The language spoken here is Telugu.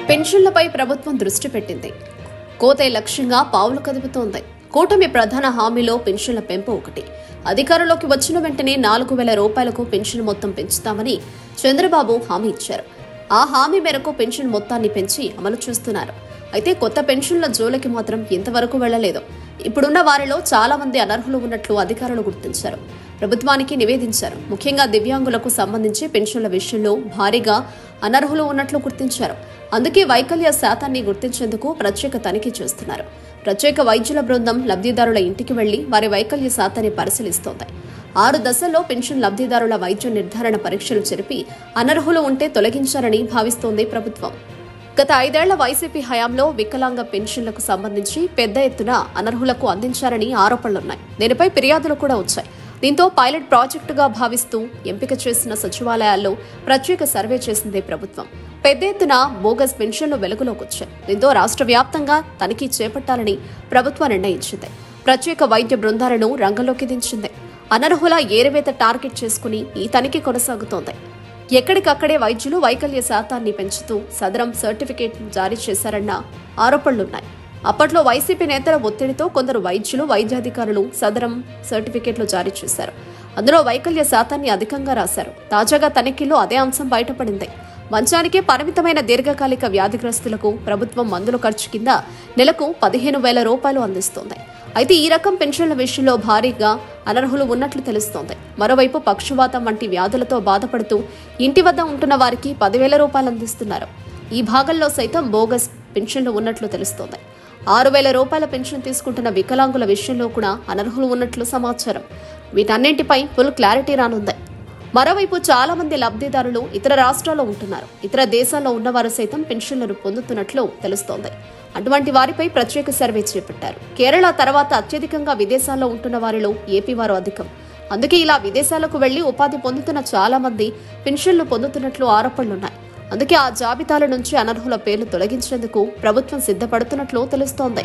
పెన్షన్లపై ప్రభుత్వం దృష్టి పెట్టింది. కోతే లక్ష్యంగా పావులు కదుపుతోంది. కూటమి ప్రధాన హామీలో పెన్షన్ల పెంపు ఒకటి. అధికారంలోకి వచ్చిన వెంటనే 4,000 రూపాయలకు పెన్షన్ మొత్తం పెంచుతామని చంద్రబాబు హామీ ఇచ్చారు. ఆ హామీ మేరకు పెన్షన్ మొత్తాన్ని పెంచి అమలు చేస్తున్నారు. అయితే కొత్త పెన్షన్ల జోలికి మాత్రం ఇంతవరకు వెళ్లలేదు. ఇప్పుడున్న వారిలో చాలా మంది అనర్హులు ఉన్నట్లు అధికారులు గుర్తించారు. ప్రభుత్వానికి నివేదించారు. ముఖ్యంగా దివ్యాంగులకు సంబంధించి పెన్షన్ల విషయంలో భారీగా అనర్హులు ఉన్నట్లు గుర్తించారు. అందుకే వైకల్య శాతాన్ని గుర్తించేందుకు ప్రత్యేక తనిఖీ చేస్తున్నారు. ప్రత్యేక వైద్యుల బృందం లబ్ధిదారుల ఇంటికి వెళ్లి వారి వైకల్య శాతాన్ని పరిశీలిస్తోంది. 6 దశల్లో పెన్షన్ లబ్ధిదారుల వైద్య నిర్ధారణ పరీక్షలు జరిపి అనర్హులు ఉంటే తొలగించారని భావిస్తోంది ప్రభుత్వం. గత 5 ఏళ్ల వైసీపీ హయాంలో వికలాంగ పెన్షన్లకు సంబంధించి పెద్ద ఎత్తున అనర్హులకు అందించారని ఆరోపణలున్నాయి. దీనిపై ఫిర్యాదులు కూడా వచ్చాయి. దీంతో పైలట్ ప్రాజెక్టుగా భావిస్తూ ఎంపిక చేసిన సచివాలయాల్లో ప్రత్యేక సర్వే చేసింది ప్రభుత్వం. పెద్ద ఎత్తున బోగస్ పెన్షన్లు వెలుగులోకి వచ్చాయి. దీంతో రాష్ట్ర వ్యాప్తంగా తనిఖీ చేపట్టాలని ప్రభుత్వం నిర్ణయించింది. ప్రత్యేక వైద్య బృందాలను రంగంలోకి దించింది. అనర్హుల ఏరివేత టార్గెట్ చేసుకుని ఈ తనిఖీ కొనసాగుతోంది. ఎక్కడికక్కడే వైద్యులు వైకల్య శాతాన్ని పెంచుతూ సదరం సర్టిఫికేట్ జారీ చేశారన్న ఆరోపణలున్నాయి. అప్పట్లో వైసీపీ నేతల ఒత్తిడితో కొందరు వైద్యులు, వైద్యాధికారులు సదరం సర్టిఫికేట్లు జారీ చేశారు. అందులో వైకల్య శాతాన్ని అధికంగా రాశారు. తాజాగా తనిఖీల్లో అదే అంశం బయటపడింది. మంచానికే పరిమితమైన దీర్ఘకాలిక వ్యాధిగ్రస్తులకు ప్రభుత్వం మందుల ఖర్చు కింద నెలకు 15,000 రూపాయలు అందిస్తోంది. అయితే ఈ రకం పెన్షన్ల విషయంలో భారీగా అనర్హులు ఉన్నట్లు తెలుస్తోంది. మరోవైపు పక్షవాతం వంటి వ్యాధులతో బాధపడుతూ ఇంటి వద్ద ఉంటున్న వారికి 10,000 రూపాయలు అందిస్తున్నారు. ఈ భాగంలో సైతం బోగస్ పెన్షన్లు ఉన్నట్లు తెలుస్తోంది. 6,000 రూపాయల పెన్షన్ తీసుకుంటున్న వికలాంగుల విషయంలో కూడా అనర్హులు ఉన్నట్లు సమాచారం. వీటన్నింటిపై ఫుల్ క్లారిటీ రానుంది. మరోవైపు చాలా మంది లబ్ధిదారులు ఇతర రాష్ట్రాల్లో ఉంటున్నారు. ఇతర దేశాల్లో ఉన్నవారు సైతం పెన్షన్లను పొందుతున్నట్లు తెలుస్తోంది. అటువంటి వారిపై ప్రత్యేక సర్వే చేపట్టారు. కేరళ తర్వాత అత్యధికంగా విదేశాల్లో ఉంటున్న వారిలో ఏపీ వారు అధికం. అందుకే ఇలా విదేశాలకు వెళ్లి ఉపాధి పొందుతున్న చాలా మంది పెన్షన్లు పొందుతున్నట్లు ఆరోపణలున్నాయి. అందుకే ఆ జాబితాల నుంచి అనర్హుల పేర్లు తొలగించేందుకు ప్రభుత్వం సిద్ధపడుతున్నట్లు తెలుస్తోంది.